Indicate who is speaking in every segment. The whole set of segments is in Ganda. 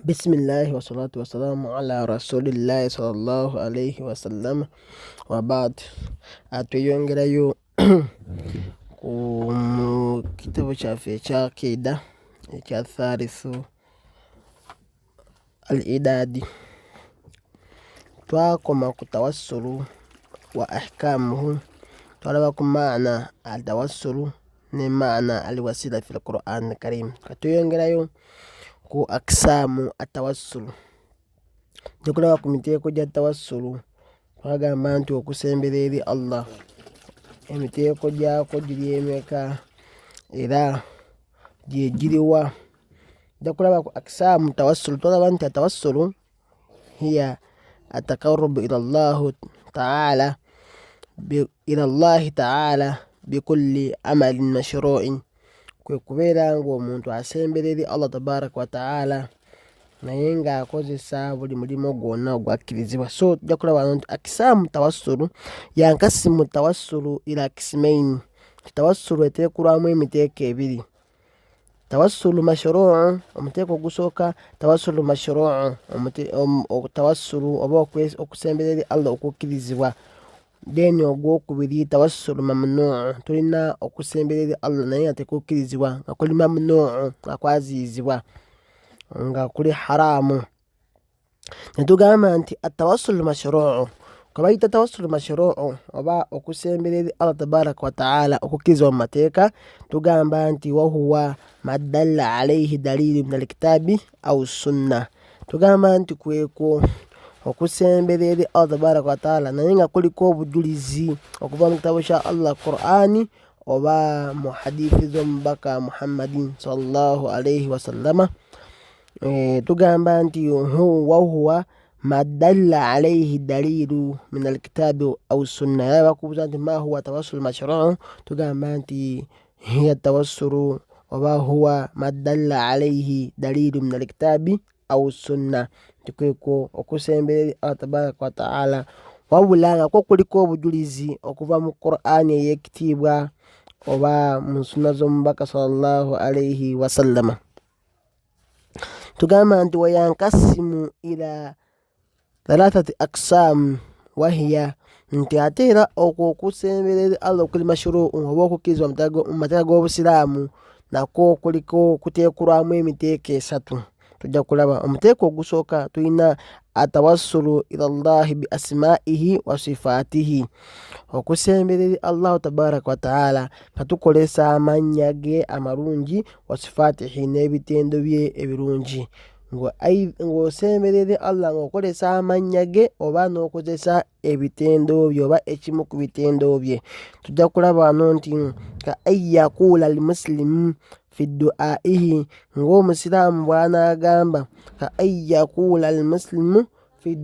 Speaker 1: Bismillahi wassalatu wassalamu ala rasulillahi sallallahu alaihi wasallam wa baad. Tweyongerayo ku kitabo kyaffe ekya akida ekya thalithu al idadi. Twakoma ku tawassulu wa ahkamuhu, twalaba ku maana al tawassulu ne maana al wasila fil Qur'an Karim. Katweyongerayo ku aksamu atawassulu, tukulaba ku miteeko gya tawassulu. Twagamba nti okusembera eri Allah emiteeko gyako giri emeka era gyegiriwa. Tukulaba ku aksamu tawassulu, twalaba nti atawassulu hiya ataqarrubu ila Allahi ta'ala bikulli amalin mashru'in, kwe kubeera ng'omuntu asembera eri Allah tabaraka wa ta'ala naye ng'akozesa buli mulimo gwonna ogwakkirizibwa. So tujja kulaba nti akisaamu tawassulu yankasimu tawassulu ila kisimaini. Tawassulu eteekulwamu emiteeko ebiri: tawassulu mashru'u, omuteeko ogusooka tawassulu mashru'u, tawassulu oba okusembera eri Allah okukkirizibwa. Then ogwokubiri tawassulu mamnu'u, tulina okusembera eri Allah naye nga tekukkirizibwa, nga kuli mamnu'u, nga kwaziyizibwa, nga kuli haramu. Netugamba nti atawassulu mashru'u, kabayita tawassulu mashru'u oba okusembera eri Allah tabaraka wa ta'ala okukkirizibwa mu mateeka, tugamba nti wahuwa madalla alaihi dalilu min alkitabi au sunna. Tugamba nti kwekwo okusembera eri Allah tabaraka wa ta'ala naye nga kuliko obujulizi okuva mu kitabo kya Allah Qur'ani oba mu hadithi z'omubaka Muhammadin sallallahu alaihi wasallama. Tugamba nti wahuwa madalla alaihi dalilu min alkitabi au sunna. Yaba bakubuuza nti ma huwa tawassulu mashru'u, tugamba nti hiya tawassulu oba huwa madalla alaihi dalilu min alkitabi au sunna. Tikweko okusembera eri Allah tabaraka wa ta'ala wabula nga kwo kuliko obujulizi okuva mu Qur'ani ey'ekitiibwa oba mu sunna z'omubaka sallallahu alaihi wasallama. Tugamba nti wayankasimu ila thalathati aksamu wahiya, nti ate era okwo okusembera eri Allah okuli mashru'u oba okukkirizibwa mu mateeka g'obusiraamu nakwo kuliko kuteekulwamu emiteeko esatu. Tujja kulaba omuteeko ogusooka tulina atawassulu ila Allahi bi asma'ihi wa sifaatihi, okusembera eri Allah tabaraka wa ta'ala nga tukozesa amannya ge amalungi, wa sifaatihi n'ebitendo bye ebirungi. Ng'osembera eri Allah ng'okozesa amannya ge oba n'okozesa ebitendo bye oba ekimu ku bitendo bye. Tujja kulaba wano nti ka ayyakuula al muslimu fi du'aihi, ng'omusiraamu bw'anaagamba ka ayyakuula al muslimu fi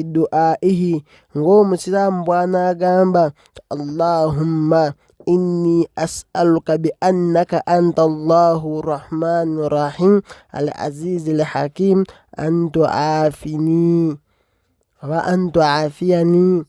Speaker 1: du'aihi, ng'omusiraamu bw'anaagamba Allahumma inni as'aluka bi annaka anta Allahu rahmanu rahim al aziz al hakim an tu'afini oba an tu'afiyani,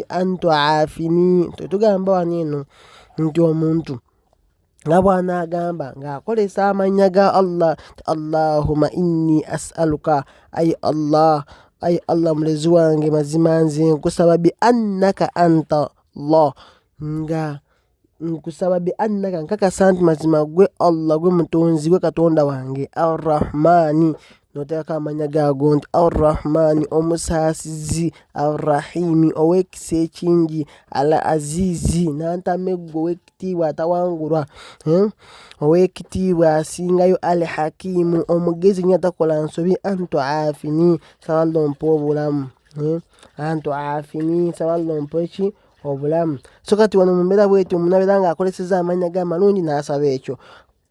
Speaker 1: an tu'afini. Tugamba wano eno nti omuntu nga bw'anaagamba ng'akozesa amannya ga Allah, Allahumma inni as'aluka, ay Allah mulezi wange mazima nze nkusaba bi annaka anta Allah, nga nkusaba bi annaka nkakasa nti mazima gwe Allah gwe mutonzi gwe katonda wange, arrahmani noteekako amannya gaago nti arrahmani omusaasizi, arrahimi ow'ekisa ekingi, al azizi nantameggo ow'ekitiibwa atawangulwa, ow'ekitiibwa asingayo, al hakimu omugezi nnyo atakola nsobi, an tu'afini saba Allah ompe obulamu, an tu'afini saba Allah ompe eki obulamu. So kati wano mumbeera bwetyo omuntu abeera ng'akozeseza amannya ge amalungi n'asaba ekyo.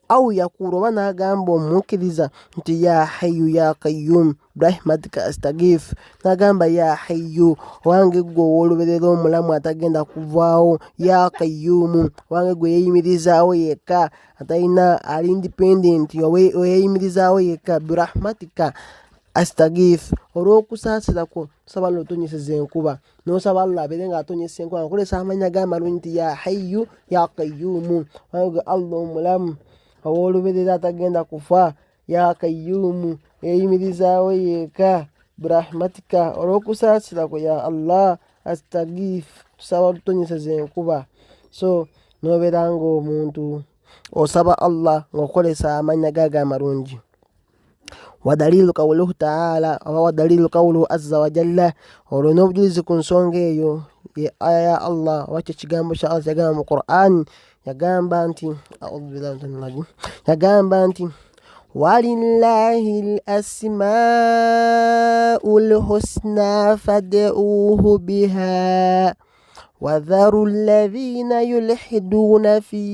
Speaker 1: Au yakuulu oba n'agamba omukkiriza nti ya hayyu ya qayyum birahmatika astaghith, n'agamba ya hayyu owange gwe ow'olubeerera omulamu atagenda kuvaawo, ya qayyumu owange gwe yeeyimirizaawo yekka atalina ali independent oyeeyimirizaawo yekka, birahmatika astaghith olw'okusaasira kwo tusaba Allah otonyeseza enkuba, n'osaba Allah abeere ng'atonyesa enkuba ng'akozesa amannya g'amalungi nti ya hayyu ya qayyumu, owange gwe Allah omulamu ow'olubeerera atagenda kufa, ya kayyumu eyimirizaawo yeeka birahmatika olw'okusaasira kwe ya Allah astagif tusaba tutonyeseza enkuba. So nobeera nga omuntu osaba Allah ng'okolesa amannya gaaga amalungi. ودليل قوله تعالى ودليل قوله عز وجل olwo n'obujulizi ku nsonga eyo ye aya ya Allah wakyo ekigambo kya Allah yagamba mu Qur'an yagamba nti walillahi al-asmaa'ul husna fad'uuhu biha وذروا الذين يلحدون في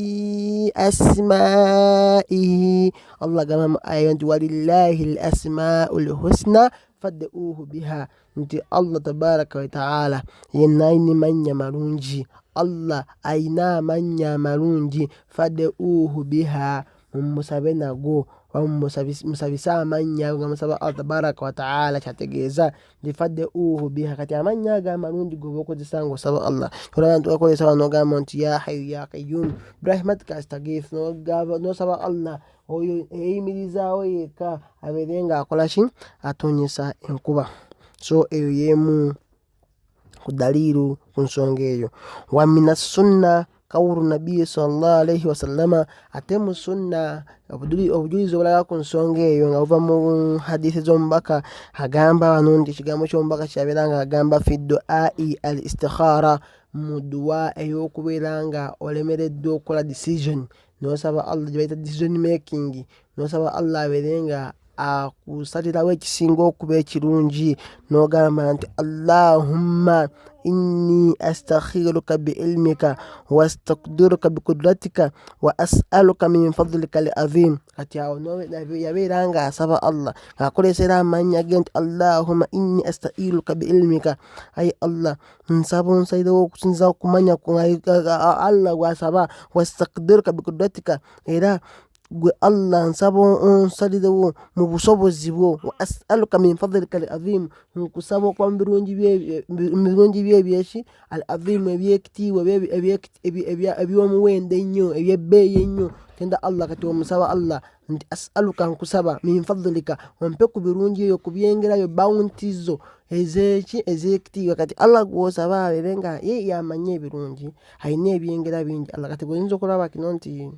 Speaker 1: أسمائه الله قال آيات ولله الأسماء الحسنى فادعوه بها انت الله تبارك وتعالى يناين من يمرونجي الله أينا من يمرونجي فادعوه بها مسابنا go musabisa amanya musaba Allah tabaraka wa ta'ala kyategeeza ndifad'uuhu biha kati amanya aga amalungi goba okozesa ng'osaba Allah abantu bakozesa banogamba nti ya hayyu ya qayyum birahmatika astaghith nosaba Allah oyo eyimirizaawo yeka abeere nga akola ki atonyesa enkuba. So eyo yemu ku daliilu ku nsonga eyo. Wa mina sunna qawlu nabii sallallahu alayhi wasallama ate mu sunna obujulizi obulaga ku nsonga eyo nga buva mu hadithi z'omubaka agamba wano nti ekigambo ky'omubaka kyabeera nga agamba fi du'ai al istikhara mu duwa ey'okubeera nga olemereddwa okukola decision nosaba Allah gye bayita decision making nosaba Allah abeere nga akusalirawo ekisinga okuba ekirungi n'ogamba nti Allahumma inni astakhiruka biilmika wastakdiruka bikudratika wa as'aluka min fadlika al-azim. Kati awo yabeera nga asaba Allah ng'akolesera amannya ge nti Allahumma inni astairuka biilmika ayi Allah nsaba onsalirewo okusinza okumanya Allah gwasaba wastakdiruka bikudratika era gwe Allah nsaba onsalirewo mu busobozi bwo wa as'aluka min fadlika al-azim nkusaba okuba mu birungi bye ebyeki al-azim ebyekitiibwa eby'omuwendo ennyo ebyebbeeyi ennyo kenda Allah kati omusaba Allah nti as'aluka nkusaba min fadlika ompe ku birungi eyo kubyengerayo bounty zo ezekitiibwa kati Allah gwosaba abeere nga ye yamanya ebirungi alina ebyengera bingi. Allah kati gwoyinza okulaba kino nti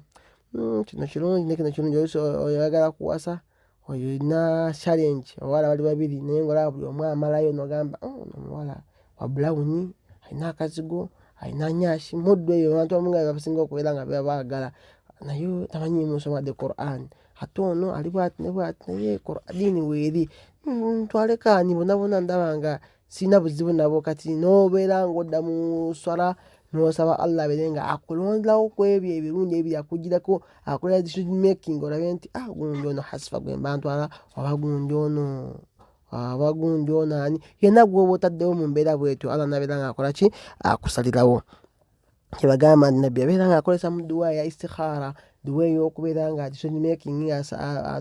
Speaker 1: kino kirungi nekino kirungi oyagala kuwasa oyina challenge abawala bali babiri naye ngaolaba buli omu amalayo nogamba omuwala wa brown alina akazigo alina nyashi muddu eyo abantu abamu basinga okubeera nga baagala naye tamanyi musoma the Quran ate ono ali bwati ne bwati naye dini weeri twalekaani bonna ndaba nga sina buzibu nabo kati nobeera ng'odda mu swala nosaba Allah abeere nga akulonderawo ku ebyo ebirungi ebiri akugirako akolera decision making olabe nti gundi ono hasifa gwe mba ntwala oba gundi ono ani yenna gwoba otaddewo mu mbeera bwetyo Allah nabeera nga akola ki akusalirawo. Kyebagamba nti nabbi abeera nga akolesa mu duwa ya istikhara duwa ey'okubeera nga decision making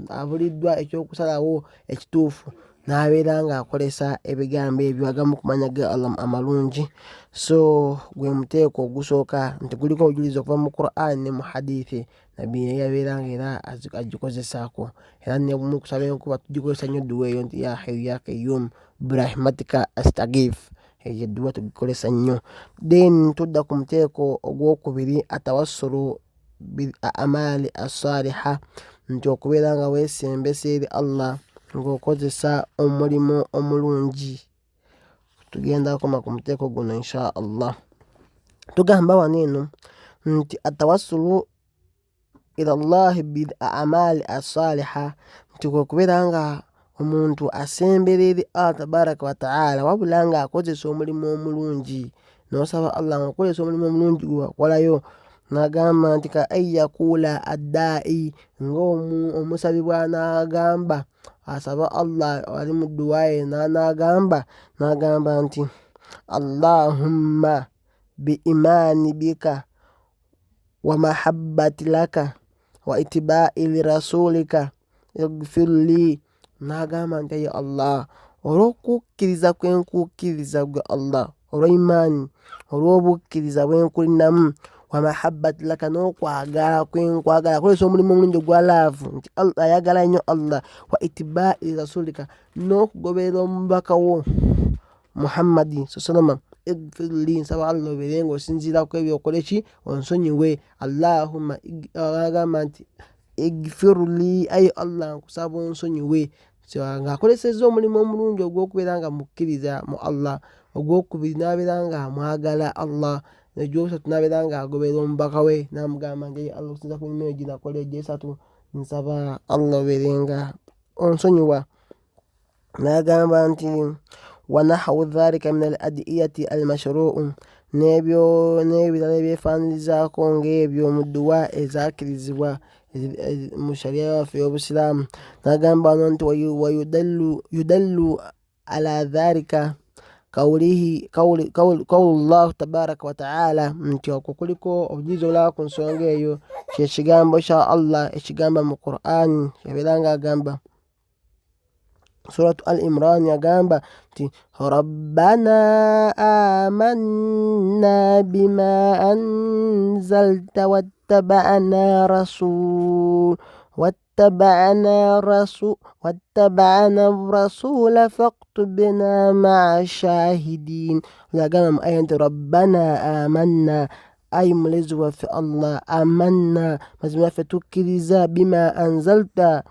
Speaker 1: abuliddwa ekyokusalawo ekituufu n'abeera nga akolesa ebigambo ebyo agamu kumanya ge Allah amalungi. So gwe muteeko ogusooka nti guliko obujulizi okuva mu Qur'an ne mu hadithi nabbi yabeera nga era agikozesaako era ne mu kusaba enkuba tugikozesa nnyo duwa eyo nti ya hayyu ya qayyum birahmatika astaghith eyo duwa tugikolesa nnyo. Then tudda ku muteeko ogwokubiri atawassulu bil a'mali as-saliha nti okubeera nga weesembesa eri Allah ng'okozesa omulimu omulungi. Tugenda kukoma ku muteeko guno insha Allah. Tugamba wano eno nti atawassulu ila Allah bil a'mali as-saliha nti okubeera nga omuntu asembera eri Allah tabaraka wa ta'ala wabula nga akozesa omulimu omulungi nosaba Allah ng'okozesa omulimu omulungi gwakolayo n'agamba nti ka ayyakuula addaa'i ng'omusabi bw'anaagamba asaba Allah ali mu duwa ye n'agamba nti Allahumma bi imani bika wa mahabbati laka wa itiba'i li rasulika ighfir li n'agamba nti ya Allah olw'okukkiriza kwenkukkiriza gwe Allah olw'imani olw'obukkiriza bwenkulinamu wa mahabbati laka n'okwagala kwenkwagala akolesa omulimu omulungi ogwa laavu nti ayagala nnyo Allah wa itibai rasulika n'okugoberera omubaka wo Muhammadi salama igfirli nsaba Allah oberenga osinziira ku ebyo okoleki onsonyiwe Allahumma agamba nti igfirli ayi Allah nkusaba onsonyiwe ng'akolesezza omulimu omulungi ogw'okubeera nga mukkiriza mu Allah, ogwokubiri n'abeera nga amwagala Allah, egy'okusatu n'abeera nga agoberera omubaka we n'amugamba nti Allah okusinza ku mirimu egyo nakola egy'esatu nsaba Allah obeerenga onsonyiwa. N'agamba nti wanahawu dhalika min al adiyati al mashruu n'ebirala ebyefaanirizaako ng'ebyo mu dduwa ezakkirizibwa mu shariya yaffe y'obusiraamu. N'agamba wano nti yudallu ala dhalika qawlullahu tabaraka wa ta'ala nti okwo kuliko obujulizi obulaba ku nsonga eyo kyekigambo kya Allah ekigamba mu Qur'an yabeera nga agamba suratu al imran yagamba nti rabbana amanna bima anzalta wattaba'na rasula faktubna ma'a shahidin. Yagamba mu aya nti rabbana amanna ayi mulezi waffe Allah amanna mazima ffe tukkiriza bima anzalta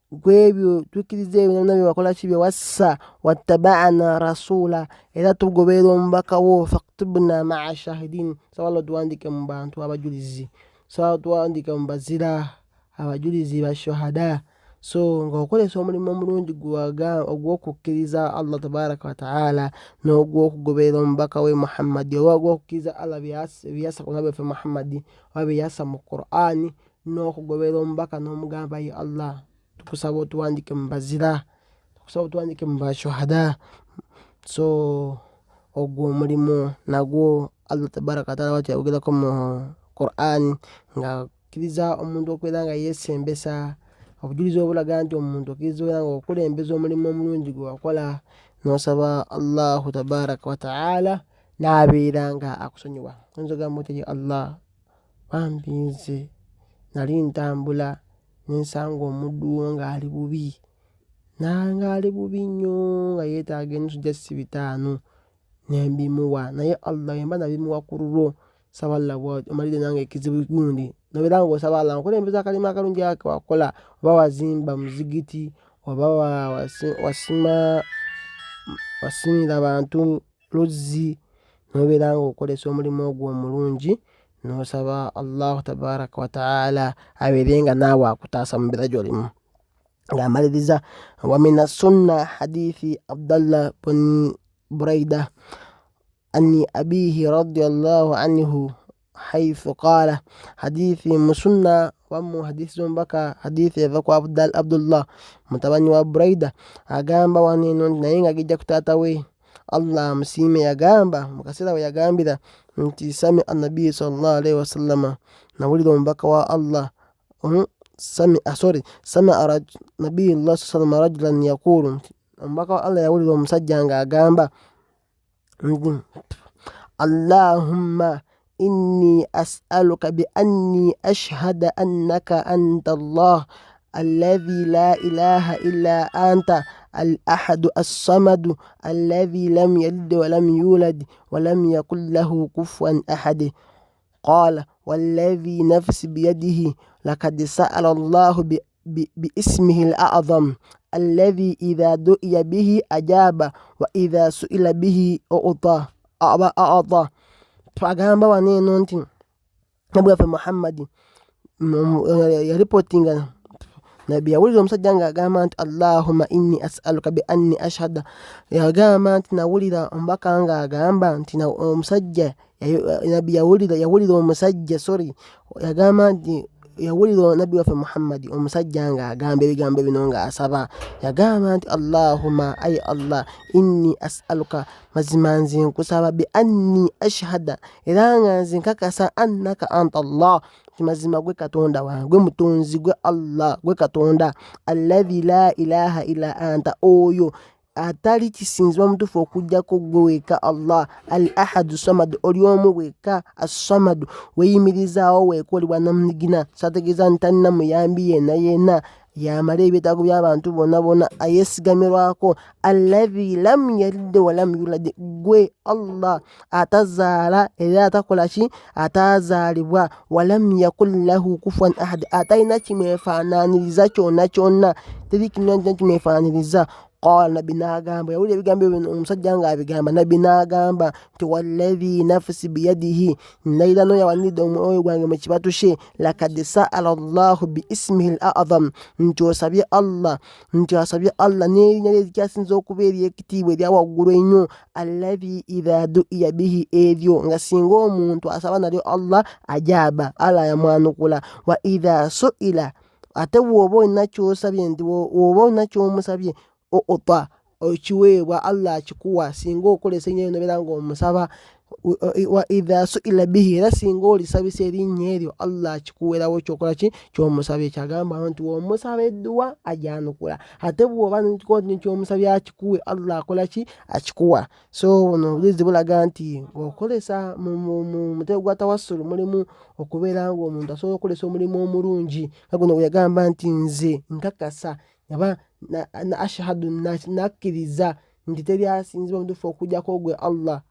Speaker 1: gwebyo tukkiriza ebyo byonna byewakola ki byewassa wattaba'na rasula era tugoberera omubaka wo faktubna ma'a shahidin saba Allah tuwandike mu bantu abajulizi, saba tuwandike mu bazira abajulizi bashuhada. So ng'okolesa omulimu omulungi ogw'okukkiriza Allah tabaraka wa ta'ala n'ogw'okugoberera omubaka we Muhammadi oba ogw'okukkiriza Allah byeyassa ku nabi waffe Muhammadi oba byeyassa mu Qur'ani n'okugoberera omubaka n'omugamba ye Allah tukusaba otuwandike mu bazira, tukusaba otuwandike mu bashuhada. So ogwo omulimu nagwo Allah tabaraka wa ta'ala bw'atyo yayogerako mu Qur'ani ng'akkiriza omuntu okubeera nga yeesembesa obujulizi obulaga nti omuntu okkiriza obeera nga okulembeza omulimu omulungi gwe wakola n'osaba Allahu tabaraka wa ta'ala n'abeera nga akusonyiwa. Oyinza ogamba oti Allah bambi nze nali ntambula nensanga omuddu wo ng'ali bubi nnyo nga yeetaaga ennusu gya ssibi 5 nembimuwa naye Allah yemba nabimuwa ku lulwo saba Allah omalire nange ekizibu gundi nobeera nga osaba Allah nkulembeza akalimu akalungi ako wakola oba wazimba muzigiti oba wasimira abantu luzzi nobeera nga okolesa omulimu ogwo omulungi n'osaba Allah tabaraka wa ta'ala abeerenga naawe akutaasa mu mbeera gy'olimu. Ng'amaliriza wa mina sunna hadithi Abdallah bin Buraida anni abihi radiyallahu anhu haythu qala hadithi musunna wamu hadithi zombaka hadithi eva ku Abdullah mutabani wa Buraida agamba waneno naye nga gijja ku taata we Allah musiime yagamba mu kaseera we yagambira nti sami annabi sallallahu alaihi wasallama nawulira omubaka wa Allah sami nabiyullah sallallahu rajulan yaqulu omubaka wa Allah yawulira omusajja nga agamba Allahumma inni as'aluka bi anni ashhada annaka anta Allah alladhi la ilaha illa anta al-ahadu as-samadu alladhi lam yalid wa lam yulad wa lam yakul lahu kufuwan ahad. Qala walladhi nafsi biyadihi laqad sa'ala Allahu باسمه الأعظم الذي إذا دعي به أجاب وإذا سئل به أعطى. Twagamba waneno nti nabi waffe Muhammadi yaripotinga nabi yawulira omusajja nga agamba nti Allahumma inni as'aluka bi anni ashhada yagamba nti nawulira omubaka nga agamba nti omusajja nabi yawulira omusajja yagamba nti yawulira nabbi waffe Muhammadi omusajja nga agamba ebigambo bino nga asaba yagamba nti Allahumma ay Allah inni as'aluka mazima nze nkusaba bi anni ashhada era nga nze nkakasa annaka anta Allah mazima gwe katonda wange gwe mutonzi gwe Allah gwe katonda alladhi la ilaha illa anta oyo atali kisinzibwa mutuufu okuggyako gwe weka Allah al ahadu samadu oli omu weka assamadu weeyimirizaawo weeka oli bwannamunigina kyategeeza nti talina muyambi yenna yenna yamala ebyetaago by'abantu bonna bonna ayeesigamirwako alladhi lam yalid walam yulad gwe Allah atazaala era atakola ki atazaalibwa walam yakul lahu kufuwan ahad atalina kimwefaanaaniriza kyonna kyonna teri kinyanja kimwefaananiriza qala nabbi n'agamba yawulira ebigambo bino omusajja ng'abigamba nabbi n'agamba nti walladhi nafsi biyadihi ndayira n'oyawanidde omwoyo gwange mu kibatu kye lakad sa'ala Allahu bi ismihi al-a'zam nti asabye Allah n'erinnya lye erikyasinza okuba ery'ekitiibwa erya waggulu ennyo alladhi idha du'iya bihi eryo nga singa omuntu asaba nalyo Allah ajaaba Allah yamwanukula wa idha su'ila ate bw'oba olina ky'osabye nti bw'oba olina ky'omusabye opa okiweebwa Allah akikuwa singa okolesa erinnya lino beera ng'omusaba wa idha su'ila bihi era singa olisabisa erinnya eryo Allah akikuweerawo kyokola ki ky'omusabye kyagamba nti w'omusaba edduwa ajanukula ate bw'oba ky'omusabye akikuwe Allah akola ki akikuwa. So buno obulizi bulaga nti ng'okolesa mu mutego gwa tawassulu mulimu okubeera ng'omuntu asobola okukolesa omulimu omulungi nga guno bwe yagamba nti nze nkakasa yaba na ashhadu nakkiriza nti teri asinzibwa mutuufu okuggyako gwe Allah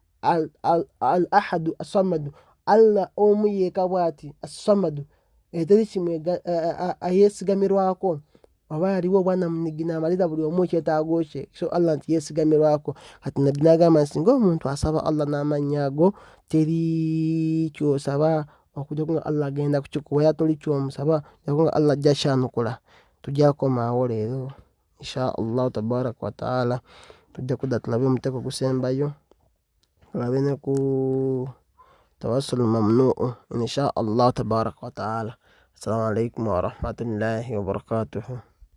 Speaker 1: al ahadu assamadu Allah omu yeeka bw'ati assamadu teri kimwe ayeesigamirwako oba aliwo obwannamunigina amalira buli omu ekyetaago kye so Allah nti yeesigamirwako kati nabbi n'agamba nti singa omuntu asaba Allah n'amannya ago teri kyosaba okujjako nga Allah agenda kukikuwa era toli kyomusaba okujjako nga Allah ajja kyanukula. Tujja kukomaawo leero insha Allah tabaraka wa taala tujja kudda tulabe omutego gusembayo tulabe ne ku tawassul mamnuu insha Allah tabaraka wa taala. Assalamu alaikum wa rahmatullahi wa barakatuhu.